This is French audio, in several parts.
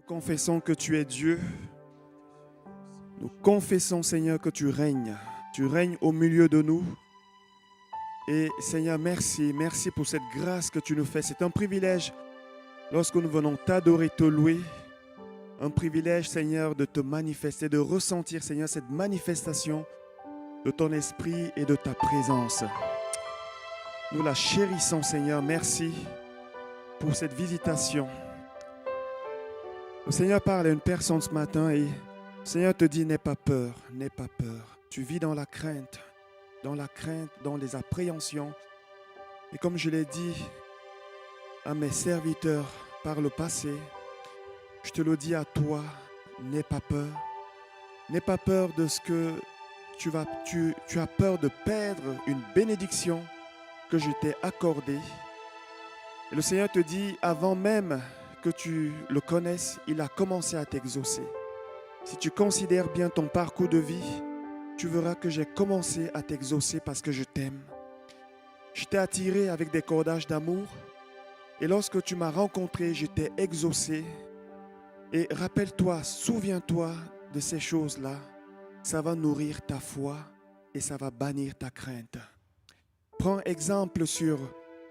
Nous confessons que tu es Dieu. Nous confessons, Seigneur, que tu règnes. Tu règnes au milieu de nous. Et Seigneur, merci. Merci pour cette grâce que tu nous fais. C'est un privilège lorsque nous venons t'adorer, te louer. Un privilège, Seigneur, de te manifester, de ressentir, Seigneur, cette manifestation de ton esprit et de ta présence. Nous la chérissons, Seigneur. Merci pour cette visitation. Le Seigneur parle à une personne ce matin et le Seigneur te dit, n'aie pas peur, n'aie pas peur. Tu vis dans la crainte, dans les appréhensions. Et comme je l'ai dit à mes serviteurs par le passé, je te le dis à toi, n'aie pas peur. N'aie pas peur de ce que tu as peur de perdre une bénédiction que je t'ai accordée. Et le Seigneur te dit, avant même que tu le connaisses, il a commencé à t'exaucer. Si tu considères bien ton parcours de vie, tu verras que j'ai commencé à t'exaucer parce que je t'aime. Je t'ai attiré avec des cordages d'amour et lorsque tu m'as rencontré, je t'ai exaucé. Et rappelle-toi, souviens-toi de ces choses-là. Ça va nourrir ta foi et ça va bannir ta crainte. Prends exemple sur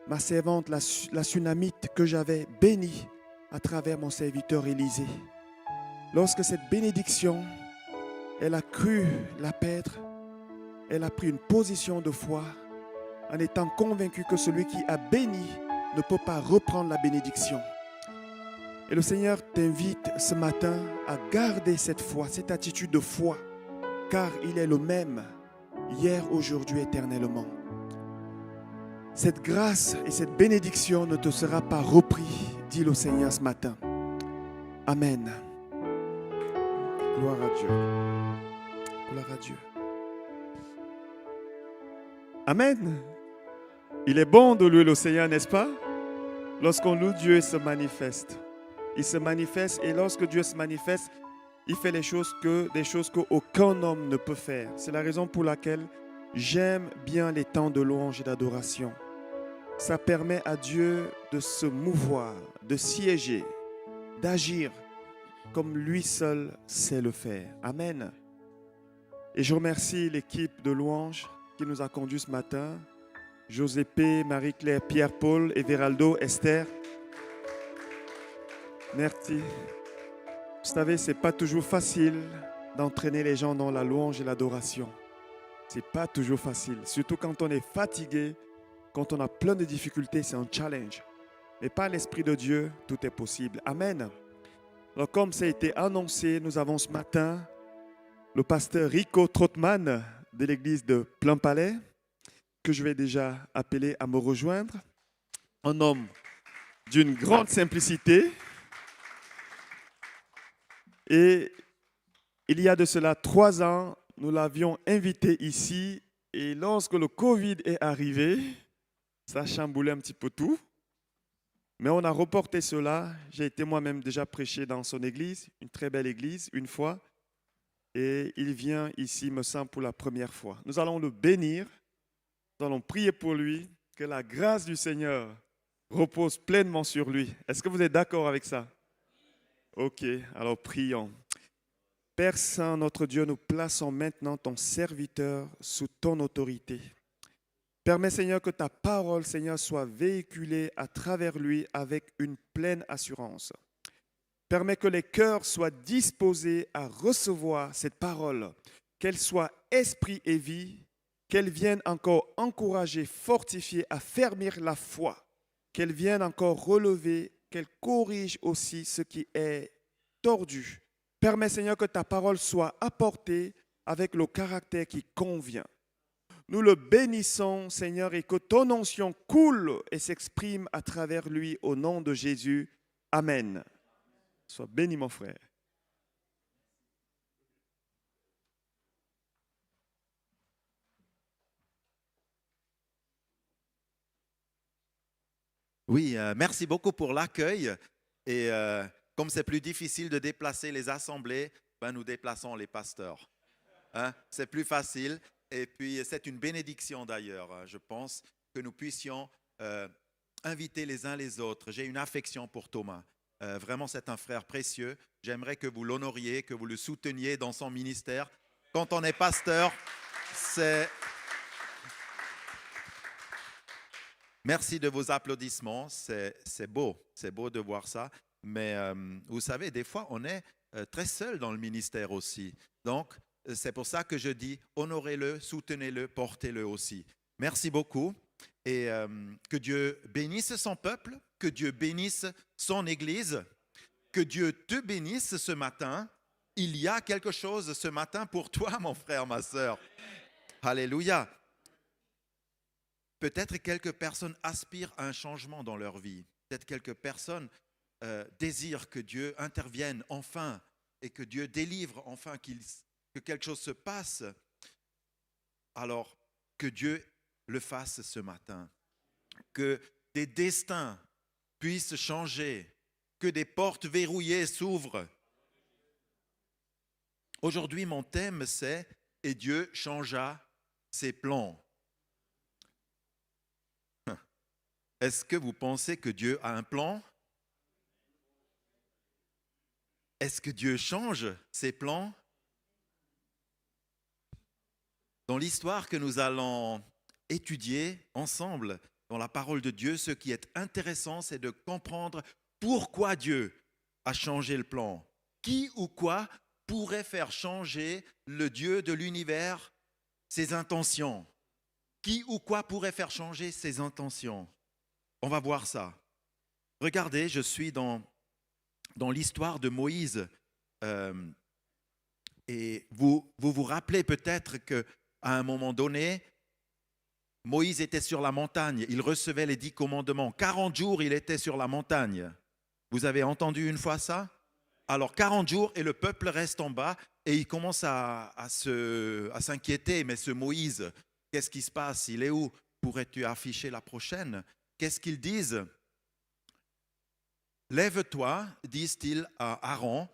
ma servante, la Sunamite, que j'avais bénie à travers mon serviteur Élisée. Lorsque cette bénédiction, elle a cru la perdre, elle a pris une position de foi en étant convaincue que celui qui a béni ne peut pas reprendre la bénédiction. Et le Seigneur t'invite ce matin à garder cette foi, cette attitude de foi, car il est le même hier, aujourd'hui, éternellement. Cette grâce et cette bénédiction ne te sera pas repris, dit le Seigneur ce matin. Amen. Gloire à Dieu. Gloire à Dieu. Amen. Il est bon de louer le Seigneur, n'est-ce pas? Lorsqu'on loue Dieu, il se manifeste. Il se manifeste et lorsque Dieu se manifeste, il fait des choses qu'aucun homme ne peut faire. C'est la raison pour laquelle j'aime bien les temps de louange et d'adoration. Ça permet à Dieu de se mouvoir, de siéger, d'agir comme lui seul sait le faire. Amen. Et je remercie l'équipe de louange qui nous a conduits ce matin. José P, Marie-Claire, Pierre-Paul, Everaldo, Esther. Merci. Vous savez, ce n'est pas toujours facile d'entraîner les gens dans la louange et l'adoration. Ce n'est pas toujours facile. Surtout quand on est fatigué, quand on a plein de difficultés, c'est un challenge. Mais par l'Esprit de Dieu, tout est possible. Amen. Alors, comme ça a été annoncé, nous avons ce matin le pasteur Rico Trotman de l'église de Plain-Palais, que je vais déjà appeler à me rejoindre. Un homme d'une grande simplicité. Et il y a de cela 3 ans, nous l'avions invité ici. Et lorsque le Covid est arrivé, ça a chamboulé un petit peu tout. Mais on a reporté cela. J'ai été moi-même déjà prêché dans son église, une très belle église, une fois. Et il vient ici, me semble, pour la première fois. Nous allons le bénir. Nous allons prier pour lui, que la grâce du Seigneur repose pleinement sur lui. Est-ce que vous êtes d'accord avec ça? Ok, alors prions. Père Saint, notre Dieu, nous plaçons maintenant ton serviteur sous ton autorité. Permets, Seigneur, que ta parole, Seigneur, soit véhiculée à travers lui avec une pleine assurance. Permets que les cœurs soient disposés à recevoir cette parole, qu'elle soit esprit et vie, qu'elle vienne encore encourager, fortifier, affermir la foi, qu'elle vienne encore relever, qu'elle corrige aussi ce qui est tordu. Permets, Seigneur, que ta parole soit apportée avec le caractère qui convient. Nous le bénissons, Seigneur, et que ton onction coule et s'exprime à travers lui au nom de Jésus. Amen. Sois béni, mon frère. Oui, merci beaucoup pour l'accueil. Et comme c'est plus difficile de déplacer les assemblées, ben, nous déplaçons les pasteurs. Hein? C'est plus facile. Et puis, c'est une bénédiction d'ailleurs, je pense, que nous puissions inviter les uns les autres. J'ai une affection pour Thomas. Vraiment, c'est un frère précieux. J'aimerais que vous l'honoriez, que vous le souteniez dans son ministère. Quand on est pasteur, c'est... Merci de vos applaudissements. C'est beau de voir ça. Mais vous savez, des fois, on est très seul dans le ministère aussi. Donc, c'est pour ça que je dis honorez-le, soutenez-le, portez-le aussi. Merci beaucoup. Et que Dieu bénisse son peuple, que Dieu bénisse son Église, que Dieu te bénisse ce matin. Il y a quelque chose ce matin pour toi, mon frère, ma sœur. Alléluia. Peut-être quelques personnes aspirent à un changement dans leur vie. Peut-être quelques personnes désirent que Dieu intervienne enfin et que Dieu délivre enfin, que quelque chose se passe. Alors, que Dieu le fasse ce matin. Que des destins puissent changer. Que des portes verrouillées s'ouvrent. Aujourd'hui, mon thème, c'est « Et Dieu changea ses plans ». Est-ce que vous pensez que Dieu a un plan? Est-ce que Dieu change ses plans? Dans l'histoire que nous allons étudier ensemble, dans la parole de Dieu, ce qui est intéressant, c'est de comprendre pourquoi Dieu a changé le plan. Qui ou quoi pourrait faire changer le Dieu de l'univers, ses intentions? Qui ou quoi pourrait faire changer ses intentions? On va voir ça. Regardez, je suis dans l'histoire de Moïse. Et vous rappelez peut-être qu'à un moment donné, Moïse était sur la montagne. Il recevait les 10 commandements. 40 jours, il était sur la montagne. Vous avez entendu une fois ça? Alors 40 jours et le peuple reste en bas et il commence à s'inquiéter. Mais ce Moïse, qu'est-ce qui se passe? Il est où? Pourrais-tu afficher la prochaine? Qu'est-ce qu'ils disent? Lève-toi, disent-ils à Aaron,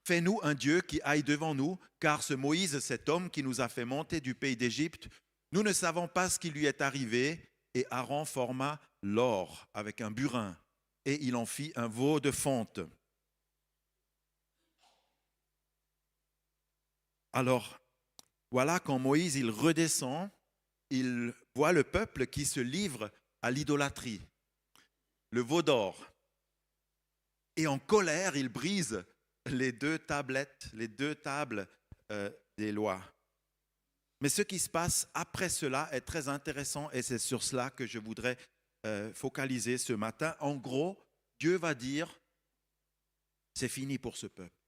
fais-nous un Dieu qui aille devant nous, car ce Moïse, cet homme qui nous a fait monter du pays d'Égypte, nous ne savons pas ce qui lui est arrivé. Et Aaron forma l'or avec un burin et il en fit un veau de fonte. Alors, voilà quand Moïse il redescend, il voit le peuple qui se livre à l'idolâtrie, le veau d'or. Et en colère, il brise les 2 tablettes, les 2 tables des lois. Mais ce qui se passe après cela est très intéressant et c'est sur cela que je voudrais focaliser ce matin. En gros, Dieu va dire, c'est fini pour ce peuple.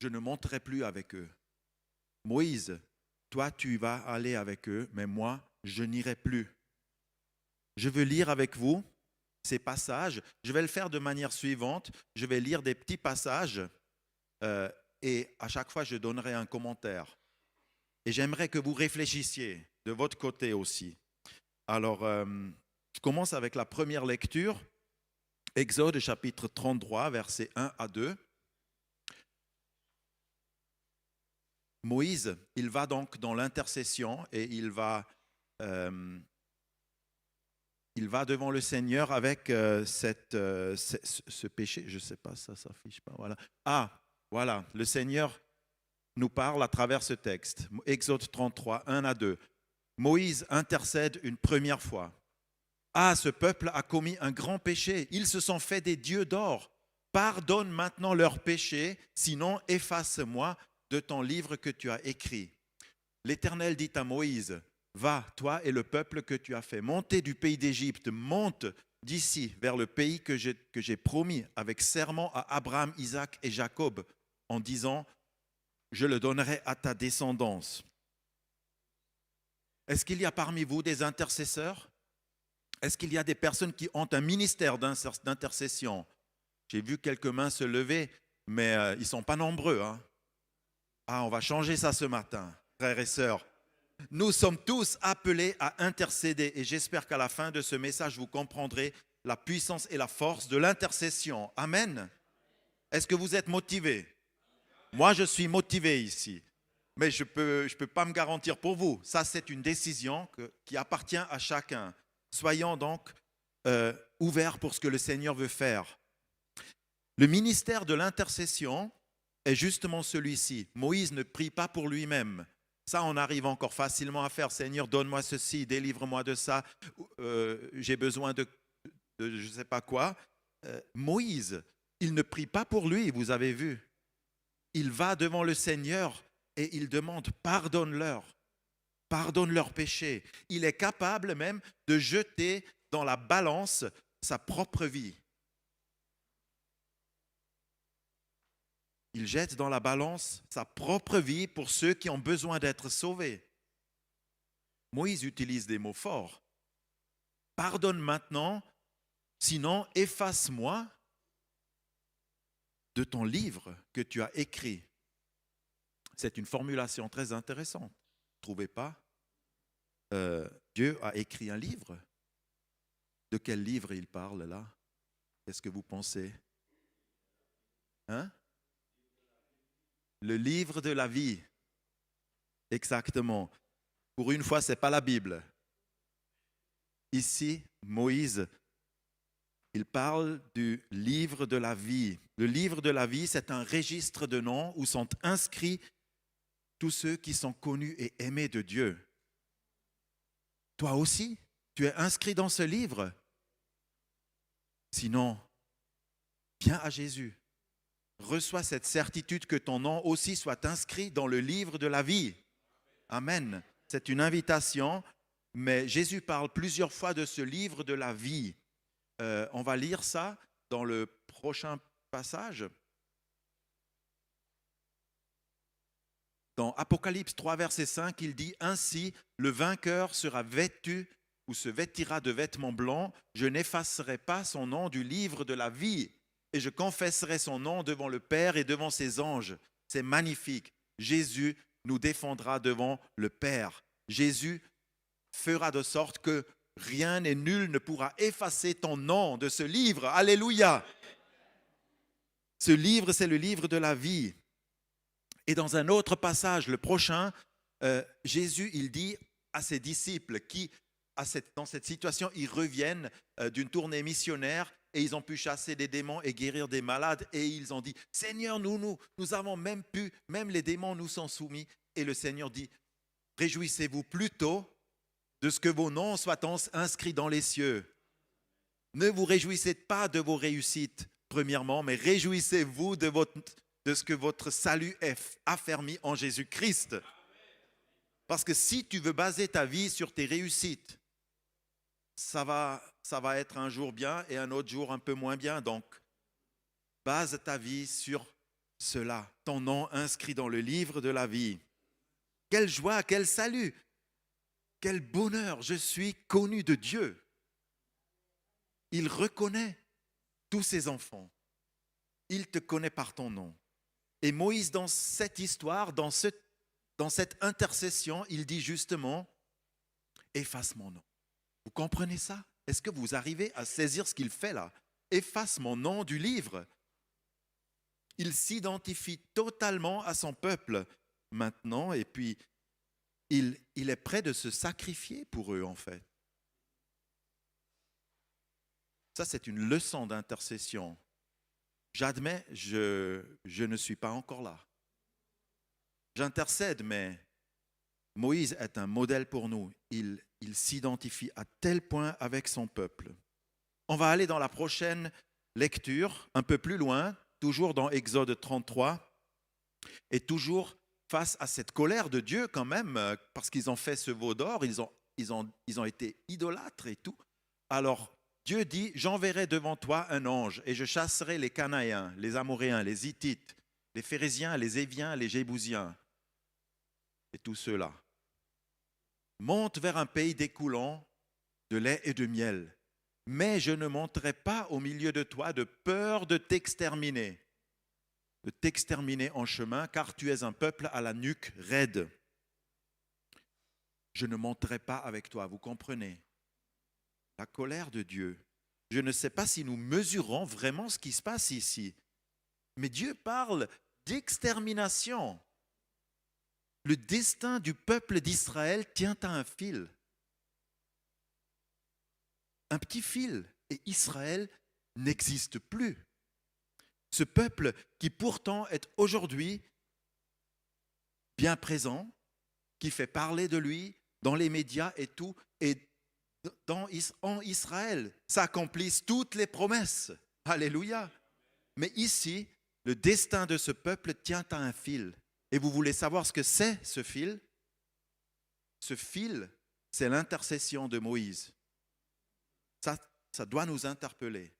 Je ne monterai plus avec eux. Moïse, toi tu vas aller avec eux, mais moi, je n'irai plus. Je veux lire avec vous ces passages. Je vais le faire de manière suivante. Je vais lire des petits passages et à chaque fois, je donnerai un commentaire. Et j'aimerais que vous réfléchissiez de votre côté aussi. Alors, je commence avec la première lecture. Exode chapitre 33, versets 1 à 2. Moïse, il va donc dans l'intercession et il va devant le Seigneur avec ce péché. Je ne sais pas, ça ne s'affiche pas. Voilà. Ah, voilà, le Seigneur nous parle à travers ce texte. Exode 33, 1 à 2. Moïse intercède une première fois. Ah, ce peuple a commis un grand péché. Ils se sont fait des dieux d'or. Pardonne maintenant leurs péchés, sinon efface-moi de ton livre que tu as écrit. L'Éternel dit à Moïse, va, toi et le peuple que tu as fait monter du pays d'Égypte, monte d'ici vers le pays que j'ai promis avec serment à Abraham, Isaac et Jacob, en disant, je le donnerai à ta descendance. Est-ce qu'il y a parmi vous des intercesseurs? Est-ce qu'il y a des personnes qui ont un ministère d'intercession? J'ai vu quelques mains se lever, mais ils ne sont pas nombreux. Hein? Ah, on va changer ça ce matin, frères et sœurs. Nous sommes tous appelés à intercéder et j'espère qu'à la fin de ce message, vous comprendrez la puissance et la force de l'intercession. Amen. Est-ce que vous êtes motivés? Moi, je suis motivé ici, mais je peux pas me garantir pour vous. Ça, c'est une décision qui appartient à chacun. Soyons donc ouverts pour ce que le Seigneur veut faire. Le ministère de l'intercession est justement celui-ci. Moïse ne prie pas pour lui-même. Ça, on arrive encore facilement à faire. Seigneur, donne-moi ceci, délivre-moi de ça. J'ai besoin de je ne sais pas quoi. Moïse, il ne prie pas pour lui, vous avez vu. Il va devant le Seigneur et il demande pardonne-leur péchés. Il est capable même de jeter dans la balance sa propre vie. Il jette dans la balance sa propre vie pour ceux qui ont besoin d'être sauvés. Moïse utilise des mots forts. Pardonne maintenant, sinon efface-moi de ton livre que tu as écrit. C'est une formulation très intéressante. Vous ne trouvez pas? Dieu a écrit un livre. De quel livre il parle là? Qu'est-ce que vous pensez? Le livre de la vie. Exactement. Pour une fois, ce n'est pas la Bible. Ici, Moïse, il parle du livre de la vie. Le livre de la vie, c'est un registre de noms où sont inscrits tous ceux qui sont connus et aimés de Dieu. Toi aussi, tu es inscrit dans ce livre. Sinon, viens à Jésus. Reçois cette certitude que ton nom aussi soit inscrit dans le livre de la vie. Amen. C'est une invitation, mais Jésus parle plusieurs fois de ce livre de la vie. On va lire ça dans le prochain passage. Dans Apocalypse 3, verset 5, il dit « Ainsi, le vainqueur sera vêtu ou se vêtira de vêtements blancs. Je n'effacerai pas son nom du livre de la vie et je confesserai son nom devant le Père et devant ses anges. » C'est magnifique. Jésus nous défendra devant le Père. Jésus fera de sorte que rien et nul ne pourra effacer ton nom de ce livre. Alléluia! Ce livre, c'est le livre de la vie. Et dans un autre passage, le prochain, Jésus, il dit à ses disciples qui, dans cette situation, ils reviennent d'une tournée missionnaire et ils ont pu chasser des démons et guérir des malades. Et ils ont dit, Seigneur, nous avons même les démons nous sont soumis. Et le Seigneur dit, réjouissez-vous plutôt de ce que vos noms soient inscrits dans les cieux. Ne vous réjouissez pas de vos réussites, premièrement, mais réjouissez-vous de ce que votre salut est affermi en Jésus-Christ. Parce que si tu veux baser ta vie sur tes réussites, ça va être un jour bien et un autre jour un peu moins bien. Donc, base ta vie sur cela, ton nom inscrit dans le livre de la vie. Quelle joie, quel salut, quel bonheur, je suis connu de Dieu. Il reconnaît tous ses enfants. Il te connaît par ton nom. Et Moïse, dans cette histoire, dans cette intercession, il dit justement, efface mon nom. Vous comprenez ça? Est-ce que vous arrivez à saisir ce qu'il fait là? Efface mon nom du livre. Il s'identifie totalement à son peuple maintenant et puis il est prêt de se sacrifier pour eux en fait. Ça, c'est une leçon d'intercession. J'admets, je ne suis pas encore là. J'intercède, mais Moïse est un modèle pour nous. Il s'identifie à tel point avec son peuple. On va aller dans la prochaine lecture, un peu plus loin, toujours dans Exode 33, et toujours face à cette colère de Dieu quand même, parce qu'ils ont fait ce veau d'or, ils ont été idolâtres et tout. Alors, Dieu dit, j'enverrai devant toi un ange et je chasserai les Cananéens, les Amoréens, les Hittites, les Phéréziens, les Éviens, les Jébousiens et tous ceux-là. Monte vers un pays découlant de lait et de miel, mais je ne monterai pas au milieu de toi de peur de t'exterminer en chemin, car tu es un peuple à la nuque raide. Je ne monterai pas avec toi, vous comprenez? La colère de Dieu. Je ne sais pas si nous mesurons vraiment ce qui se passe ici, mais Dieu parle d'extermination. Le destin du peuple d'Israël tient à un fil. Un petit fil, et Israël n'existe plus. Ce peuple qui pourtant est aujourd'hui bien présent, qui fait parler de lui dans les médias et tout, et en Israël s'accomplissent toutes les promesses. Alléluia. Mais ici, le destin de ce peuple tient à un fil. Et vous voulez savoir ce que c'est ce fil? Ce fil, c'est l'intercession de Moïse. Ça doit nous interpeller.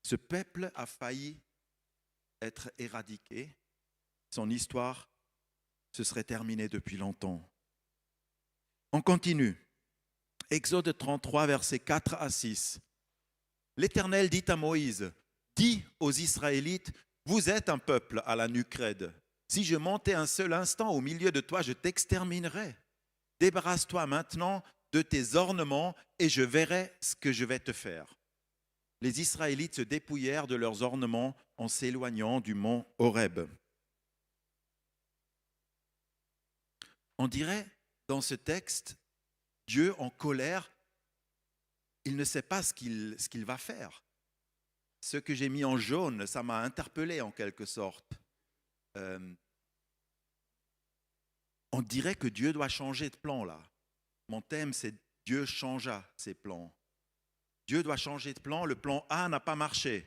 Ce peuple a failli être éradiqué. Son histoire se serait terminée depuis longtemps. On continue. Exode 33, versets 4 à 6. L'Éternel dit à Moïse, dis aux Israélites, vous êtes un peuple à la nuque raide. Si je montais un seul instant au milieu de toi, je t'exterminerais. Débarrasse-toi maintenant de tes ornements et je verrai ce que je vais te faire. Les Israélites se dépouillèrent de leurs ornements en s'éloignant du mont Horeb. On dirait dans ce texte, Dieu en colère, il ne sait pas ce qu'il va faire. Ce que j'ai mis en jaune, ça m'a interpellé en quelque sorte. On dirait que Dieu doit changer de plan là. Mon thème, c'est Dieu changea ses plans. Dieu doit changer de plan. Le plan A n'a pas marché.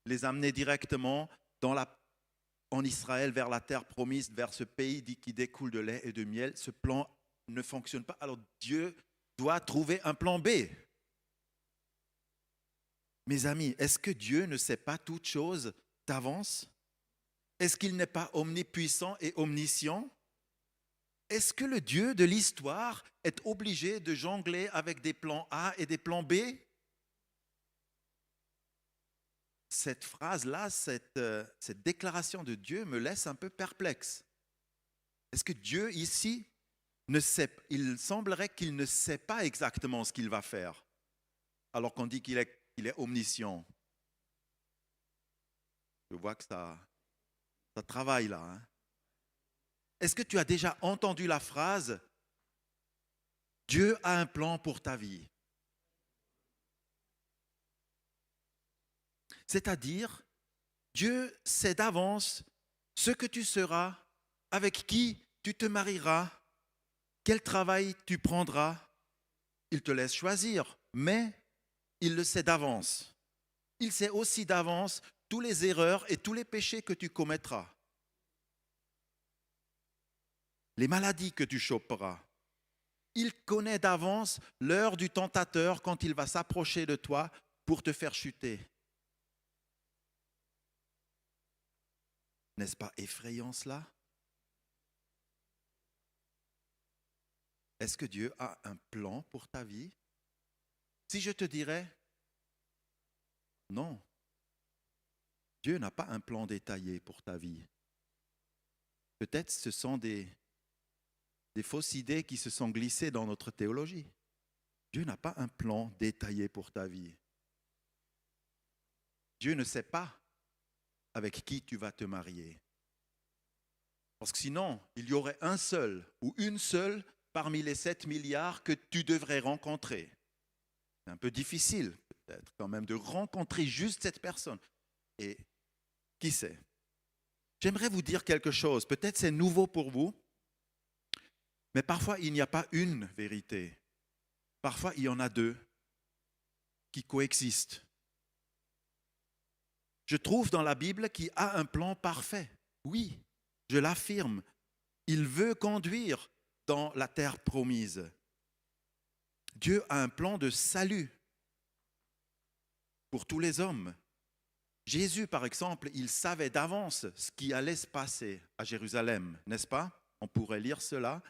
Les amener directement en Israël vers la terre promise, vers ce pays qui découle de lait et de miel. Ce plan ne fonctionne pas. Alors Dieu doit trouver un plan B. Mes amis, est-ce que Dieu ne sait pas toutes choses d'avance? Est-ce qu'il n'est pas omnipuissant et omniscient? Est-ce que le Dieu de l'histoire est obligé de jongler avec des plans A et des plans B? Cette phrase-là, cette déclaration de Dieu me laisse un peu perplexe. Est-ce que Dieu ici ne sait, il semblerait qu'il ne sait pas exactement ce qu'il va faire, alors qu'on dit qu'il est omniscient. Je vois que ça travaille là. Hein? Est-ce que tu as déjà entendu la phrase « Dieu a un plan pour ta vie » ? C'est-à-dire, Dieu sait d'avance ce que tu seras, avec qui tu te marieras, quel travail tu prendras. Il te laisse choisir, mais il le sait d'avance. Il sait aussi d'avance toutes les erreurs et tous les péchés que tu commettras. Les maladies que tu choperas. Il connaît d'avance l'heure du tentateur quand il va s'approcher de toi pour te faire chuter. N'est-ce pas effrayant cela? Est-ce que Dieu a un plan pour ta vie? Si je te dirais, non, Dieu n'a pas un plan détaillé pour ta vie. Peut-être ce sont des fausses idées qui se sont glissées dans notre théologie. Dieu n'a pas un plan détaillé pour ta vie. Dieu ne sait pas avec qui tu vas te marier. Parce que sinon, il y aurait un seul ou une seule parmi les 7 milliards que tu devrais rencontrer. C'est un peu difficile, peut-être, quand même, de rencontrer juste cette personne. Et qui sait? J'aimerais vous dire quelque chose. Peut-être c'est nouveau pour vous, mais parfois il n'y a pas une vérité. Parfois il y en a deux qui coexistent. Je trouve dans la Bible qu'il a un plan parfait. Oui, je l'affirme. Il veut conduire dans la terre promise. Dieu a un plan de salut pour tous les hommes. Jésus, par exemple, il savait d'avance ce qui allait se passer à Jérusalem, n'est-ce pas? On pourrait lire cela.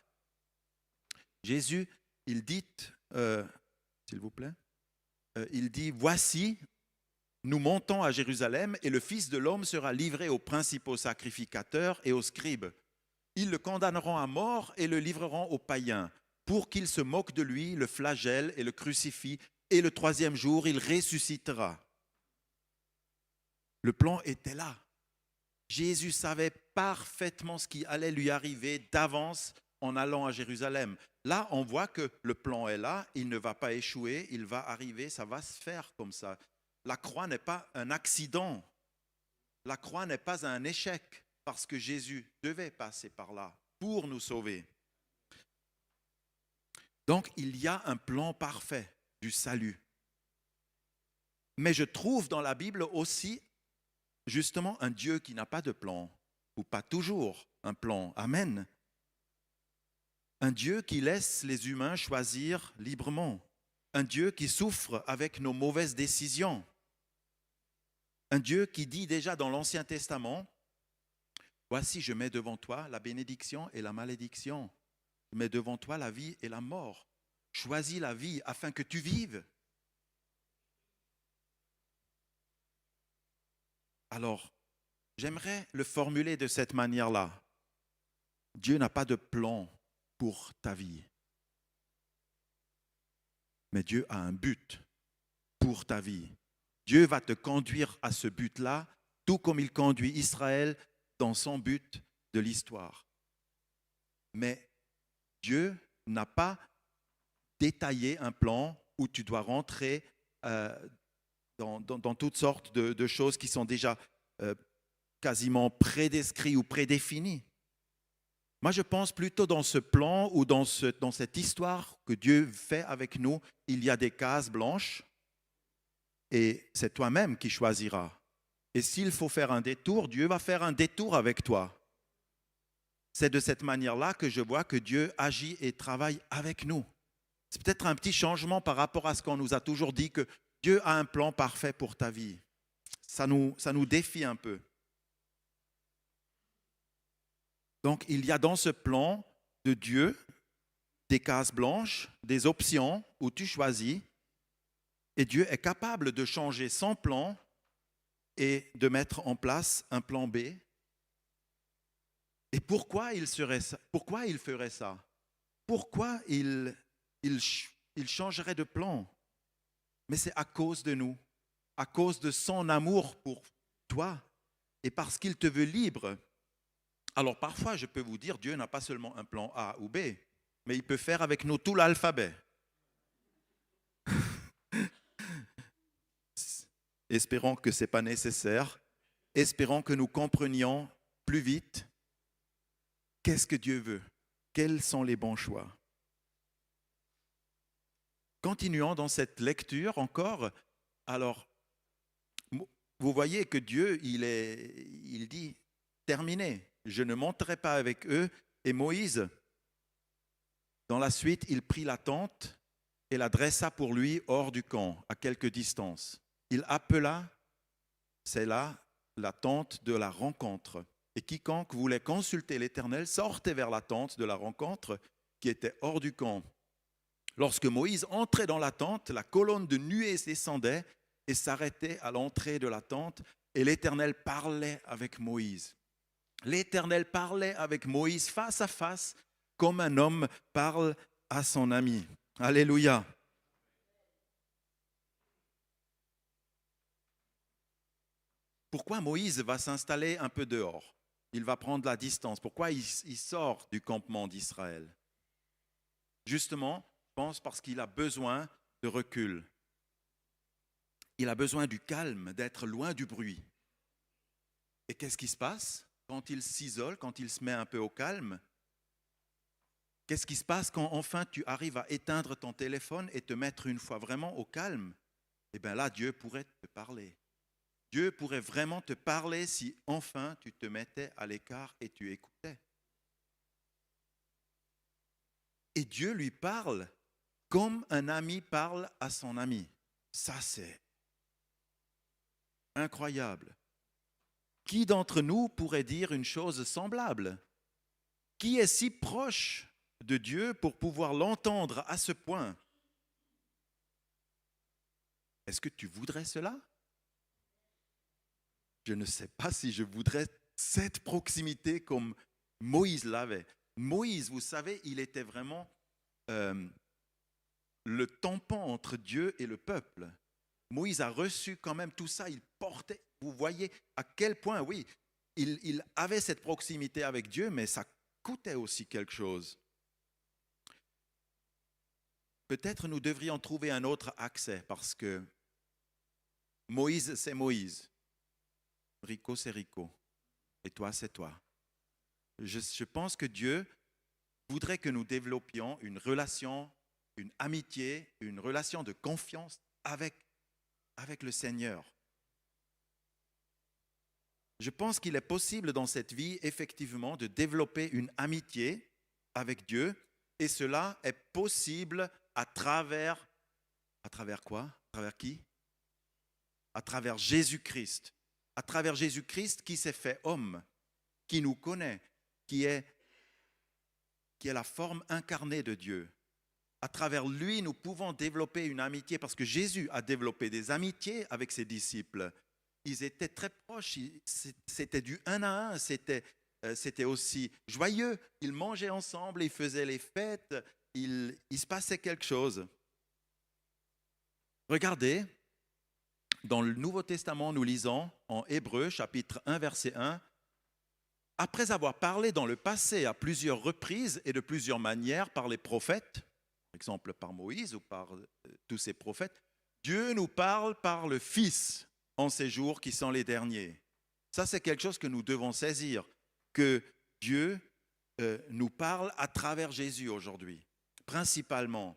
Jésus, il dit, s'il vous plaît, il dit, voici, nous montons à Jérusalem et le Fils de l'homme sera livré aux principaux sacrificateurs et aux scribes. Ils le condamneront à mort et le livreront aux païens pour qu'ils se moquent de lui, le flagellent et le crucifient. Et le 3e jour, il ressuscitera. Le plan était là. Jésus savait parfaitement ce qui allait lui arriver d'avance en allant à Jérusalem. Là, on voit que le plan est là, il ne va pas échouer, il va arriver, ça va se faire comme ça. la croix n'est pas un accident. La croix n'est pas un échec parce que Jésus devait passer par là pour nous sauver. Donc, il y a un plan parfait du salut. Mais je trouve dans la Bible aussi, justement, un Dieu qui n'a pas de plan, ou pas toujours un plan. Amen. Un Dieu qui laisse les humains choisir librement. Un Dieu qui souffre avec nos mauvaises décisions. Un Dieu qui dit déjà dans l'Ancien Testament, « Voici, je mets devant toi la bénédiction et la malédiction. Je mets devant toi la vie et la mort. Choisis la vie afin que tu vives. » Alors, j'aimerais le formuler de cette manière-là. Dieu n'a pas de plan pour ta vie. Mais Dieu a un but pour ta vie. Dieu va te conduire à ce but-là, tout comme il conduit Israël dans son but de l'histoire. Mais Dieu n'a pas détaillé un plan où tu dois rentrer dans toutes sortes de choses qui sont déjà quasiment prédescrites ou prédéfinies. Moi, je pense plutôt dans ce plan ou dans cette histoire que Dieu fait avec nous, il y a des cases blanches et c'est toi-même qui choisiras. Et s'il faut faire un détour, Dieu va faire un détour avec toi. C'est de cette manière-là que je vois que Dieu agit et travaille avec nous. C'est peut-être un petit changement par rapport à ce qu'on nous a toujours dit, que Dieu a un plan parfait pour ta vie. Ça nous défie un peu. Donc, il y a dans ce plan de Dieu des cases blanches, des options où tu choisis. Et Dieu est capable de changer son plan et de mettre en place un plan B. Et pourquoi il ferait ça? Pourquoi il changerait de plan? Mais c'est à cause de nous, à cause de son amour pour toi et parce qu'il te veut libre. Alors parfois, je peux vous dire, Dieu n'a pas seulement un plan A ou B, mais il peut faire avec nous tout l'alphabet. Espérons que ce n'est pas nécessaire. Espérons que nous comprenions plus vite qu'est-ce que Dieu veut, quels sont les bons choix. Continuons dans cette lecture encore. Alors, vous voyez que Dieu, il dit, terminé, je ne monterai pas avec eux. Et Moïse, dans la suite, il prit la tente et la dressa pour lui hors du camp, à quelque distance. Il appela, c'est là, la tente de la rencontre. Et quiconque voulait consulter l'Éternel sortait vers la tente de la rencontre qui était hors du camp. Lorsque Moïse entrait dans la tente, la colonne de nuée descendait et s'arrêtait à l'entrée de la tente, et l'Éternel parlait avec Moïse. L'Éternel parlait avec Moïse face à face, comme un homme parle à son ami. Alléluia. Pourquoi Moïse va s'installer un peu dehors? Il va prendre la distance. Pourquoi il sort du campement d'Israël? Justement, je pense parce qu'il a besoin de recul. Il a besoin du calme, d'être loin du bruit. Et qu'est-ce qui se passe quand il s'isole, quand il se met un peu au calme? Qu'est-ce qui se passe quand enfin tu arrives à éteindre ton téléphone et te mettre une fois vraiment au calme? Eh bien là, Dieu pourrait te parler. Dieu pourrait vraiment te parler si enfin tu te mettais à l'écart et tu écoutais. Et Dieu lui parle comme un ami parle à son ami. Ça, c'est incroyable. Qui d'entre nous pourrait dire une chose semblable? Qui est si proche de Dieu pour pouvoir l'entendre à ce point? Est-ce que tu voudrais cela? Je ne sais pas si je voudrais cette proximité comme Moïse l'avait. Moïse, vous savez, il était vraiment le tampon entre Dieu et le peuple. Moïse a reçu quand même tout ça, il portait, vous voyez à quel point, oui, il avait cette proximité avec Dieu, mais ça coûtait aussi quelque chose. Peut-être nous devrions trouver un autre accès parce que Moïse, c'est Moïse. Rico, c'est Rico. Et toi, c'est toi. Je pense que Dieu voudrait que nous développions une relation, une amitié, une relation de confiance avec le Seigneur. Je pense qu'il est possible dans cette vie, effectivement, de développer une amitié avec Dieu. Et cela est possible à travers quoi? À travers qui? À travers Jésus-Christ. À travers Jésus-Christ qui s'est fait homme, qui nous connaît, qui est la forme incarnée de Dieu. À travers lui, nous pouvons développer une amitié parce que Jésus a développé des amitiés avec ses disciples. Ils étaient très proches, c'était du 1 à 1, c'était aussi joyeux. Ils mangeaient ensemble, ils faisaient les fêtes, il se passait quelque chose. Regardez, dans le Nouveau Testament, nous lisons en Hébreux, chapitre 1, verset 1, « Après avoir parlé dans le passé à plusieurs reprises et de plusieurs manières par les prophètes, par exemple par Moïse ou par tous ces prophètes, Dieu nous parle par le Fils en ces jours qui sont les derniers. » Ça, c'est quelque chose que nous devons saisir, que Dieu nous parle à travers Jésus aujourd'hui, principalement.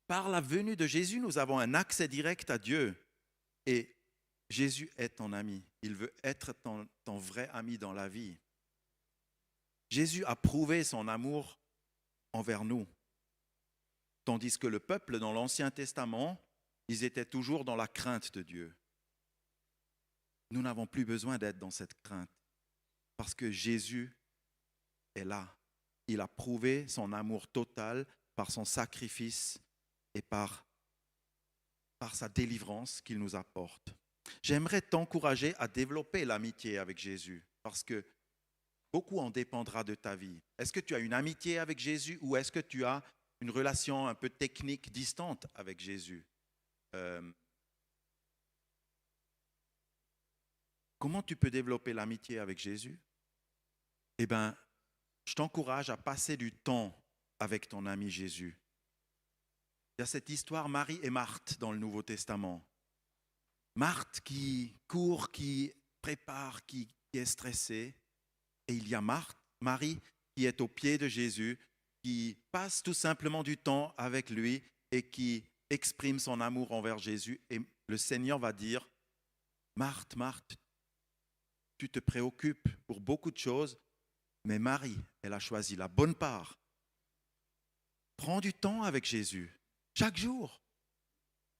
Par la venue de Jésus, nous avons un accès direct à Dieu. Et Jésus est ton ami. Il veut être ton vrai ami dans la vie. Jésus a prouvé son amour envers nous. Tandis que le peuple dans l'Ancien Testament, ils étaient toujours dans la crainte de Dieu. Nous n'avons plus besoin d'être dans cette crainte parce que Jésus est là. Il a prouvé son amour total par son sacrifice et par sa délivrance qu'il nous apporte. J'aimerais t'encourager à développer l'amitié avec Jésus parce que beaucoup en dépendra de ta vie. Est-ce que tu as une amitié avec Jésus ou est-ce que tu as une relation un peu technique, distante avec Jésus? Comment tu peux développer l'amitié avec Jésus? Eh bien, je t'encourage à passer du temps avec ton ami Jésus. Il y a cette histoire Marie et Marthe dans le Nouveau Testament. Marthe qui court, qui prépare, qui est stressée. Et il y a Marie qui est aux pieds de Jésus, qui passe tout simplement du temps avec lui et qui exprime son amour envers Jésus. Et le Seigneur va dire, Marthe, Marthe, tu te préoccupes pour beaucoup de choses, mais Marie, elle a choisi la bonne part. Prends du temps avec Jésus. Chaque jour,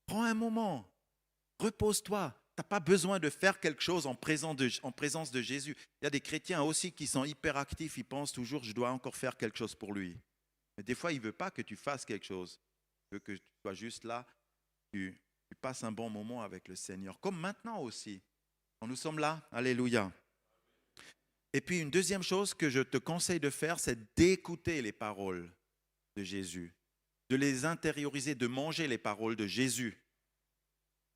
prends un moment, repose-toi. Tu n'as pas besoin de faire quelque chose en présence de Jésus. Il y a des chrétiens aussi qui sont hyper actifs, ils pensent toujours, je dois encore faire quelque chose pour lui. Mais des fois, il ne veut pas que tu fasses quelque chose. Il veut que tu sois juste là, tu passes un bon moment avec le Seigneur. Comme maintenant aussi, quand nous sommes là, alléluia. Et puis une deuxième chose que je te conseille de faire, c'est d'écouter les paroles de Jésus, de les intérioriser, de manger les paroles de Jésus.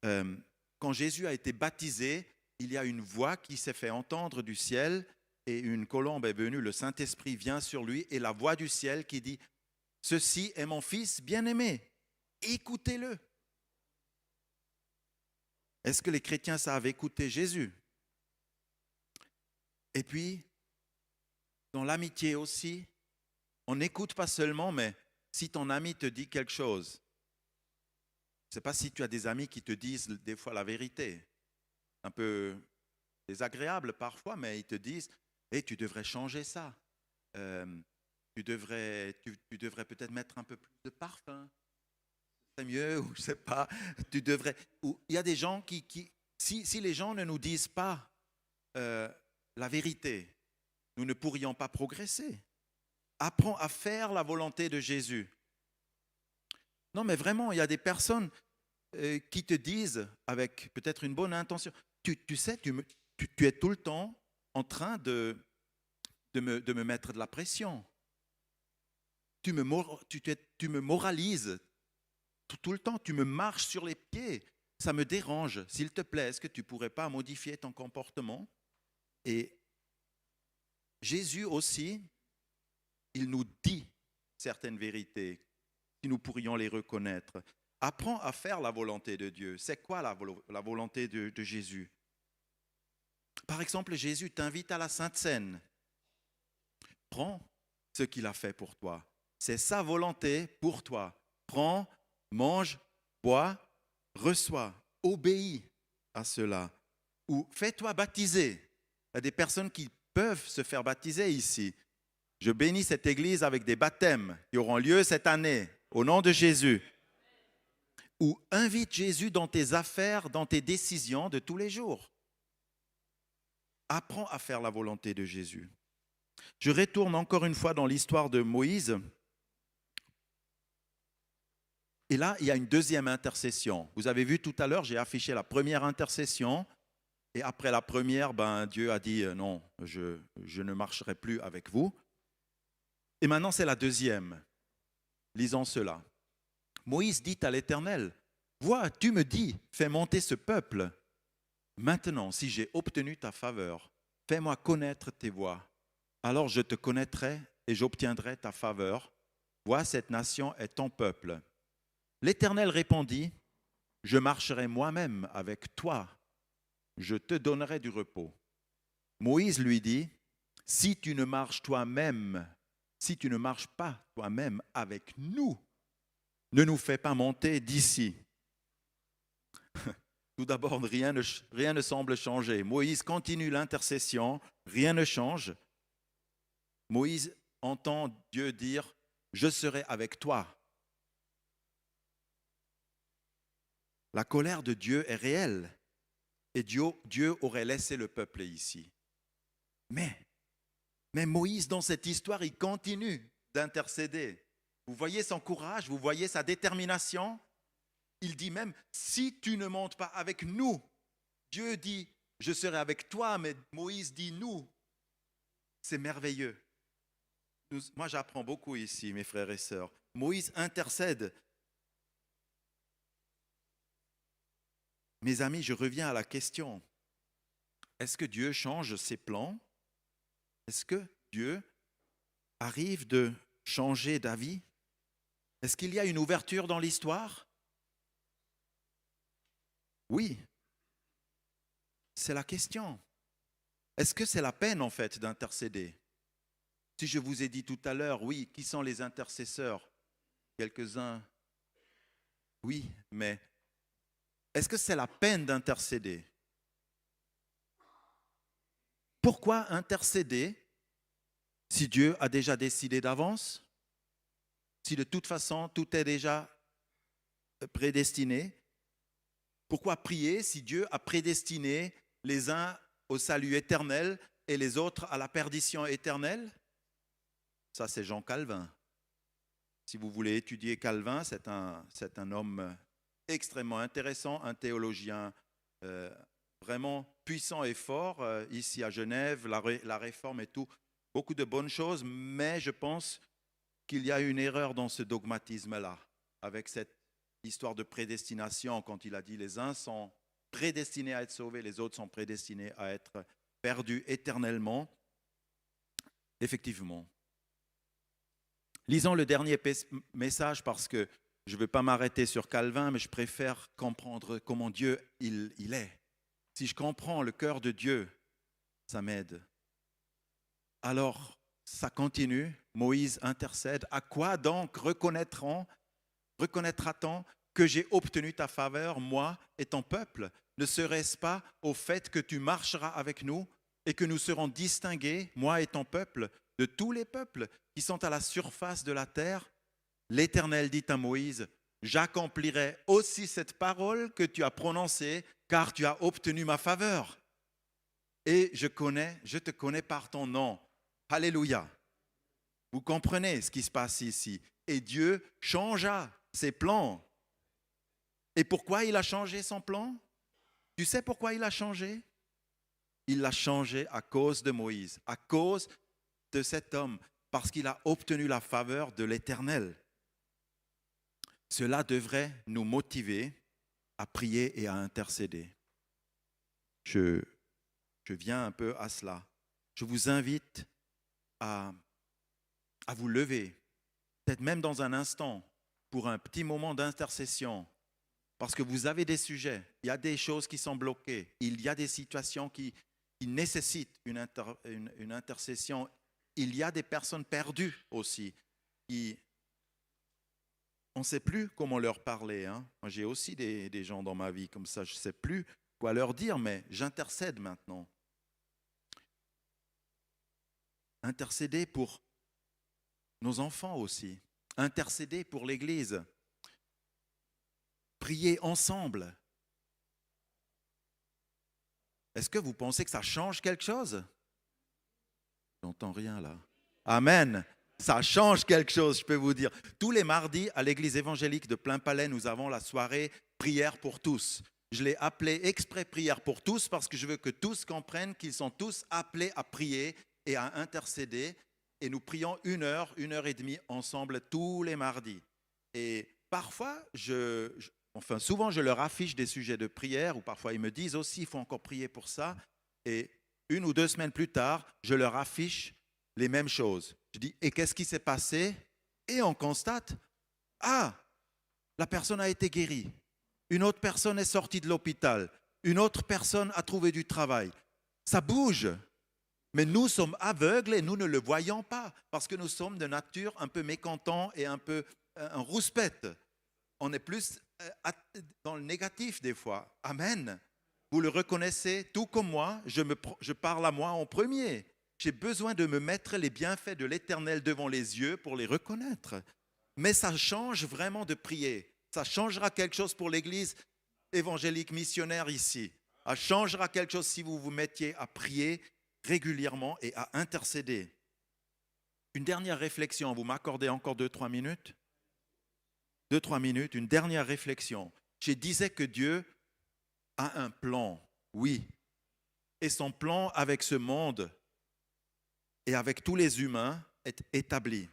Quand Jésus a été baptisé, il y a une voix qui s'est fait entendre du ciel et une colombe est venue, le Saint-Esprit vient sur lui et la voix du ciel qui dit « Ceci est mon Fils bien-aimé, écoutez-le ». Est-ce que les chrétiens savent écouter Jésus? Et puis, dans l'amitié aussi, on n'écoute pas seulement, mais si ton ami te dit quelque chose, je ne sais pas si tu as des amis qui te disent des fois la vérité, un peu désagréable parfois, mais ils te disent hey, tu devrais changer ça, tu devrais peut-être mettre un peu plus de parfum, c'est mieux, ou je ne sais pas, tu devrais. Ou, il y a des gens qui si les gens ne nous disent pas la vérité, nous ne pourrions pas progresser. Apprends à faire la volonté de Jésus. Non, mais vraiment, il y a des personnes qui te disent, avec peut-être une bonne intention, tu sais, tu es tout le temps en train de me mettre de la pression. Tu me moralises tout le temps, tu me marches sur les pieds. Ça me dérange. S'il te plaît, est-ce que tu ne pourrais pas modifier ton comportement? Et Jésus aussi, il nous dit certaines vérités, si nous pourrions les reconnaître. apprends à faire la volonté de Dieu. C'est quoi la volonté de Jésus? Par exemple, Jésus t'invite à la Sainte Seine. Prends ce qu'il a fait pour toi. C'est sa volonté pour toi. Prends, mange, bois, reçois, obéis à cela. Ou fais-toi baptiser. Il y a des personnes qui peuvent se faire baptiser ici. Je bénis cette église avec des baptêmes qui auront lieu cette année, au nom de Jésus. Ou invite Jésus dans tes affaires, dans tes décisions de tous les jours. Apprends à faire la volonté de Jésus. Je retourne encore une fois dans l'histoire de Moïse. Et là, il y a une deuxième intercession. Vous avez vu tout à l'heure, j'ai affiché la première intercession. Et après la première, Dieu a dit non, je ne marcherai plus avec vous. Et maintenant, c'est la deuxième. Lisons cela. Moïse dit à l'Éternel, vois, tu me dis, fais monter ce peuple. Maintenant, si j'ai obtenu ta faveur, fais-moi connaître tes voies. Alors je te connaîtrai et j'obtiendrai ta faveur. Vois, cette nation est ton peuple. L'Éternel répondit, je marcherai moi-même avec toi. Je te donnerai du repos. Moïse lui dit, si tu ne marches pas toi-même avec nous, ne nous fais pas monter d'ici. Tout d'abord, rien ne semble changer. Moïse continue l'intercession, rien ne change. Moïse entend Dieu dire, je serai avec toi. La colère de Dieu est réelle et Dieu aurait laissé le peuple ici. Mais Moïse, dans cette histoire, il continue d'intercéder. Vous voyez son courage, vous voyez sa détermination. Il dit même, si tu ne montes pas avec nous, Dieu dit, je serai avec toi, mais Moïse dit nous. C'est merveilleux. Moi, j'apprends beaucoup ici, mes frères et sœurs. Moïse intercède. Mes amis, je reviens à la question. Est-ce que Dieu change ses plans? Est-ce que Dieu arrive de changer d'avis? Est-ce qu'il y a une ouverture dans l'histoire? Oui. C'est la question. Est-ce que c'est la peine en fait d'intercéder? Si je vous ai dit tout à l'heure, oui, qui sont les intercesseurs? Quelques-uns. Oui, mais est-ce que c'est la peine d'intercéder? Pourquoi intercéder si Dieu a déjà décidé d'avance? Si de toute façon tout est déjà prédestiné? Pourquoi prier si Dieu a prédestiné les uns au salut éternel et les autres à la perdition éternelle? Ça, c'est Jean Calvin. Si vous voulez étudier Calvin, c'est un homme extrêmement intéressant, un théologien vraiment puissant et fort, ici à Genève, la réforme et tout, beaucoup de bonnes choses, mais je pense qu'il y a une erreur dans ce dogmatisme-là, avec cette histoire de prédestination, quand il a dit les uns sont prédestinés à être sauvés, les autres sont prédestinés à être perdus éternellement. Effectivement. Lisons le dernier message parce que je ne veux pas m'arrêter sur Calvin, mais je préfère comprendre comment Dieu il est. Si je comprends le cœur de Dieu, ça m'aide. Alors, ça continue. Moïse intercède. À quoi donc reconnaîtra-t-on que j'ai obtenu ta faveur, moi et ton peuple? Ne serait-ce pas au fait que tu marcheras avec nous et que nous serons distingués, moi et ton peuple, de tous les peuples qui sont à la surface de la terre? L'Éternel dit à Moïse, j'accomplirai aussi cette parole que tu as prononcée, car tu as obtenu ma faveur. Et je te connais par ton nom. Alléluia. Vous comprenez ce qui se passe ici. Et Dieu changea ses plans. Et pourquoi il a changé son plan? Tu sais pourquoi il a changé? Il l'a changé à cause de Moïse, à cause de cet homme, parce qu'il a obtenu la faveur de l'Éternel. Cela devrait nous motiver à prier et à intercéder. Je viens un peu à cela. Je vous invite à vous lever, peut-être même dans un instant, pour un petit moment d'intercession Parce que vous avez des sujets, il y a des choses qui sont bloquées, il y a des situations qui nécessitent une intercession. Il y a des personnes perdues aussi. On ne sait plus comment leur parler. Hein. Moi, j'ai aussi des gens dans ma vie comme ça, je ne sais plus quoi leur dire, mais j'intercède maintenant. Intercéder pour nos enfants aussi. Intercéder pour l'Église. Prier ensemble. Est-ce que vous pensez que ça change quelque chose? J'entends rien là. Amen. Ça change quelque chose, je peux vous dire. Tous les mardis, à l'église évangélique de Plainpalais, nous avons la soirée prière pour tous. Je l'ai appelée exprès prière pour tous parce que je veux que tous comprennent qu'ils sont tous appelés à prier et à intercéder. Et nous prions 1 heure et demie ensemble tous les mardis. Et parfois, souvent, je leur affiche des sujets de prière ou parfois ils me disent aussi, il faut encore prier pour ça. Et 1 ou 2 semaines plus tard, je leur affiche les mêmes choses. Je dis, et qu'est-ce qui s'est passé? Et on constate, la personne a été guérie. Une autre personne est sortie de l'hôpital. Une autre personne a trouvé du travail. Ça bouge. Mais nous sommes aveugles et nous ne le voyons pas parce que nous sommes de nature un peu mécontents et un peu un rouspète. On est plus dans le négatif des fois. Amen. Vous le reconnaissez, tout comme moi, je parle à moi en premier. J'ai besoin de me mettre les bienfaits de l'Éternel devant les yeux pour les reconnaître. Mais ça change vraiment de prier. Ça changera quelque chose pour l'Église évangélique missionnaire ici. Ça changera quelque chose si vous vous mettiez à prier régulièrement et à intercéder. Une dernière réflexion, vous m'accordez encore 2-3 minutes? 2-3 minutes, une dernière réflexion. Je disais que Dieu a un plan, oui. Et son plan avec ce monde et avec tous les humains est établi.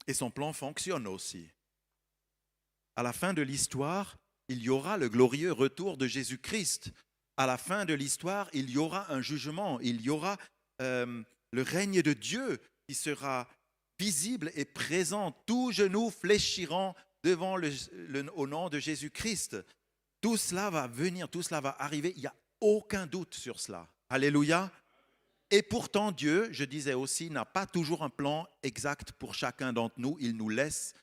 Et son plan fonctionne aussi. À la fin de l'histoire, il y aura le glorieux retour de Jésus-Christ. À la fin de l'histoire, il y aura un jugement, il y aura le règne de Dieu qui sera visible et présent. Tous genoux fléchiront devant au nom de Jésus-Christ. Tout cela va venir, tout cela va arriver. Il n'y a aucun doute sur cela. Alléluia. Et pourtant, Dieu, je disais aussi, n'a pas toujours un plan exact pour chacun d'entre nous. Il nous laisse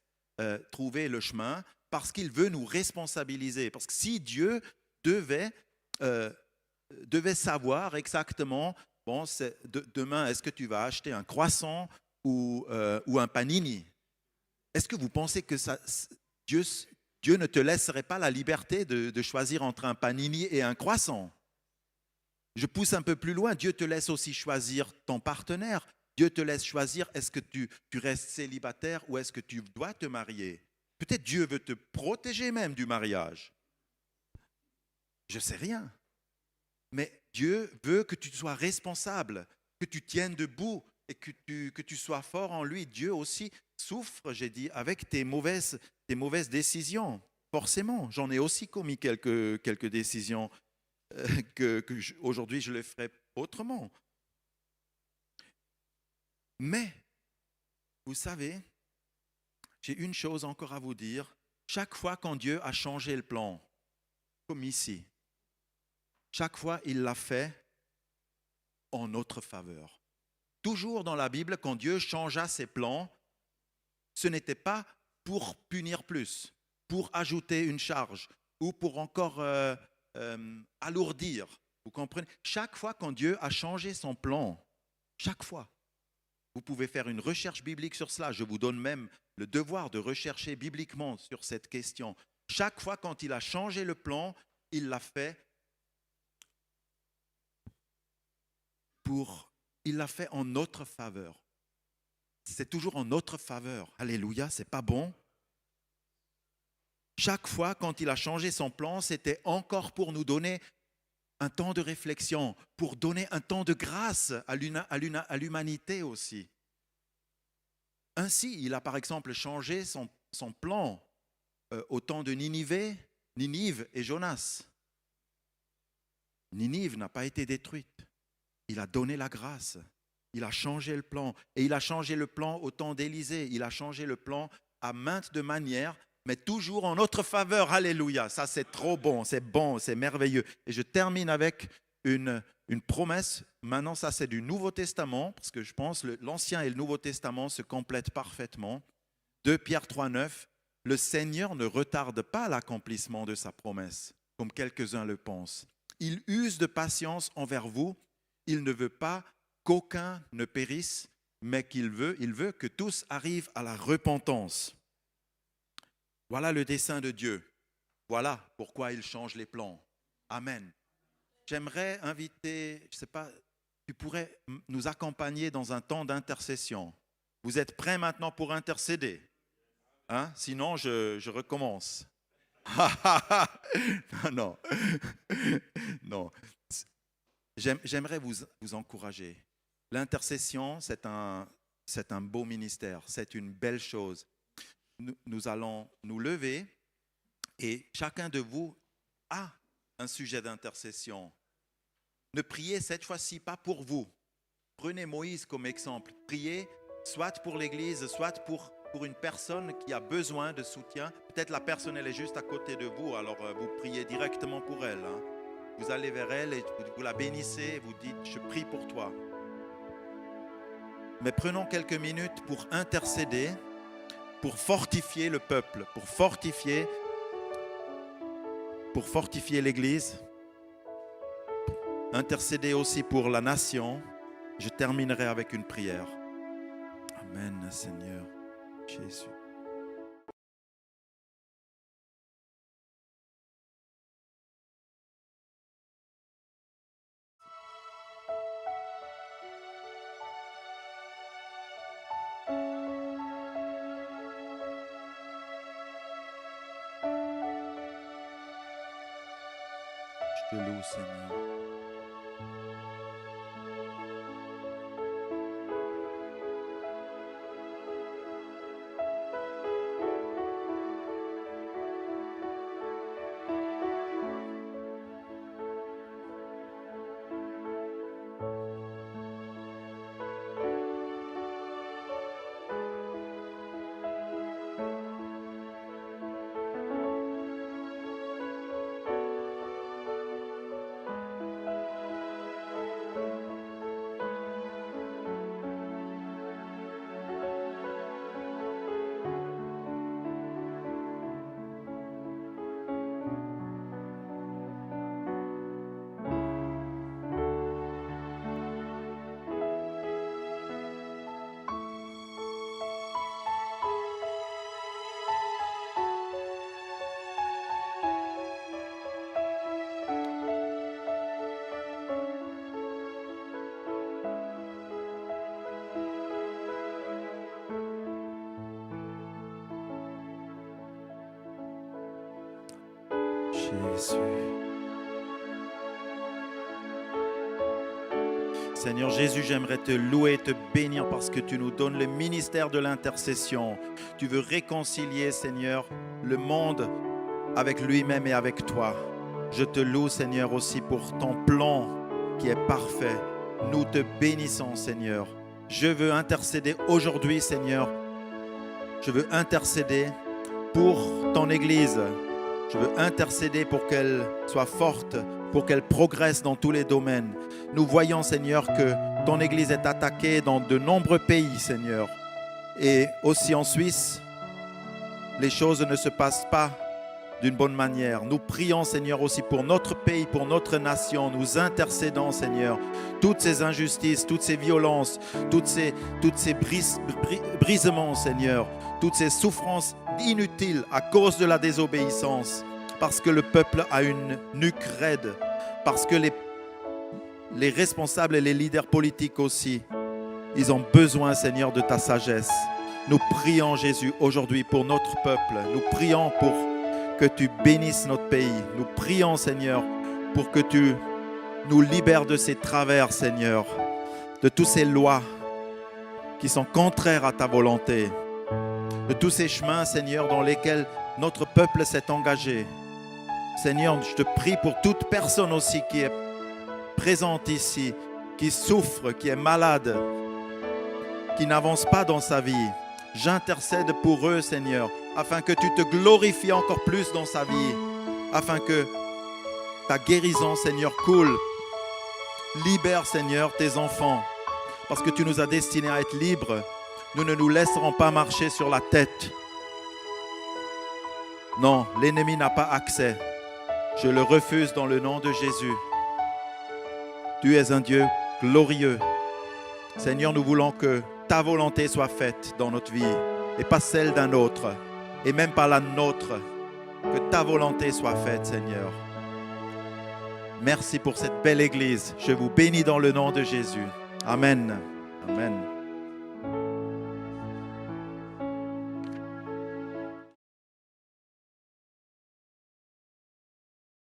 trouver le chemin parce qu'il veut nous responsabiliser. Parce que si Dieu devait savoir exactement, demain, est-ce que tu vas acheter un croissant ou un panini? Est-ce que vous pensez que Dieu ne te laisserait pas la liberté de choisir entre un panini et un croissant? Je pousse un peu plus loin, Dieu te laisse aussi choisir ton partenaire. Dieu te laisse choisir, est-ce que tu restes célibataire ou est-ce que tu dois te marier? Peut-être Dieu veut te protéger même du mariage. Je ne sais rien. Mais Dieu veut que tu sois responsable, que tu tiennes debout et que tu sois fort en lui. Dieu aussi souffre, j'ai dit, avec tes mauvaises décisions. Forcément, j'en ai aussi commis quelques décisions aujourd'hui je le ferai autrement. Mais, vous savez, j'ai une chose encore à vous dire. Chaque fois quand Dieu a changé le plan, comme ici, chaque fois il l'a fait en notre faveur. Toujours dans la Bible, quand Dieu changea ses plans, ce n'était pas pour punir plus, pour ajouter une charge ou pour encore alourdir. Vous comprenez? Chaque fois quand Dieu a changé son plan, chaque fois, vous pouvez faire une recherche biblique sur cela. Je vous donne même le devoir de rechercher bibliquement sur cette question. Chaque fois quand il a changé le plan, il l'a fait en notre faveur. C'est toujours en notre faveur. Alléluia, c'est pas bon? Chaque fois, quand il a changé son plan, c'était encore pour nous donner un temps de réflexion, pour donner un temps de grâce à l'humanité aussi. Ainsi, il a par exemple changé son plan au temps de Ninive et Jonas. Ninive n'a pas été détruite. Il a donné la grâce. Il a changé le plan. Et il a changé le plan au temps d'Élisée. Il a changé le plan à maintes de manières mais toujours en notre faveur. Alléluia. Ça, c'est trop bon, c'est merveilleux. Et je termine avec une promesse. Maintenant, ça, c'est du Nouveau Testament, parce que je pense que l'Ancien et le Nouveau Testament se complètent parfaitement. 2 Pierre 3,9. Le Seigneur ne retarde pas l'accomplissement de sa promesse, comme quelques-uns le pensent. Il use de patience envers vous. Il ne veut pas qu'aucun ne périsse, mais il veut que tous arrivent à la repentance. Voilà le dessein de Dieu. Voilà pourquoi il change les plans. Amen. J'aimerais inviter, je ne sais pas, tu pourrais nous accompagner dans un temps d'intercession. Vous êtes prêts maintenant pour intercéder? Hein? Sinon, je recommence. Non. Non. J'aimerais vous encourager. L'intercession, c'est un beau ministère, c'est une belle chose. Nous allons nous lever et chacun de vous a un sujet d'intercession. Ne priez cette fois-ci pas pour vous. Prenez Moïse comme exemple. Priez soit pour l'Église, soit pour une personne qui a besoin de soutien. Peut-être la personne, elle est juste à côté de vous, alors vous priez directement pour elle. Hein. Vous allez vers elle et vous la bénissez et vous dites « Je prie pour toi ». Mais prenons quelques minutes pour intercéder, pour fortifier le peuple, pour fortifier l'Église, intercéder aussi pour la nation. Je terminerai avec une prière. Amen, Seigneur Jésus. Je te loue, Seigneur. Jésus. Seigneur Jésus, j'aimerais te louer et te bénir parce que tu nous donnes le ministère de l'intercession. Tu veux réconcilier, Seigneur, le monde avec lui-même et avec toi. Je te loue, Seigneur, aussi pour ton plan qui est parfait. Nous te bénissons, Seigneur. Je veux intercéder aujourd'hui, Seigneur. Je veux intercéder pour ton Église. Je veux intercéder pour qu'elle soit forte, pour qu'elle progresse dans tous les domaines. Nous voyons, Seigneur, que ton Église est attaquée dans de nombreux pays, Seigneur. Et aussi en Suisse, les choses ne se passent pas d'une bonne manière. Nous prions, Seigneur, aussi pour notre pays, pour notre nation. Nous intercédons, Seigneur, toutes ces injustices, toutes ces violences, toutes ces brisements, Seigneur, toutes ces souffrances inutiles à cause de la désobéissance, parce que le peuple a une nuque raide, parce que les responsables et les leaders politiques aussi, ils ont besoin, Seigneur, de ta sagesse. Nous prions, Jésus, aujourd'hui pour notre peuple. Nous prions pour que tu bénisses notre pays. Nous prions, Seigneur, pour que tu nous libères de ces travers, Seigneur, de toutes ces lois qui sont contraires à ta volonté, de tous ces chemins, Seigneur, dans lesquels notre peuple s'est engagé. Seigneur, je te prie pour toute personne aussi qui est présente ici, qui souffre, qui est malade, qui n'avance pas dans sa vie. J'intercède pour eux, Seigneur, afin que tu te glorifies encore plus dans sa vie, afin que ta guérison, Seigneur, coule. Libère, Seigneur, tes enfants, parce que tu nous as destinés à être libres. Nous ne nous laisserons pas marcher sur la tête. Non, l'ennemi n'a pas accès. Je le refuse dans le nom de Jésus. Tu es un Dieu glorieux. Seigneur, nous voulons que ta volonté soit faite dans notre vie et pas celle d'un autre et même pas la nôtre. Que ta volonté soit faite, Seigneur. Merci pour cette belle église. Je vous bénis dans le nom de Jésus. Amen. Amen.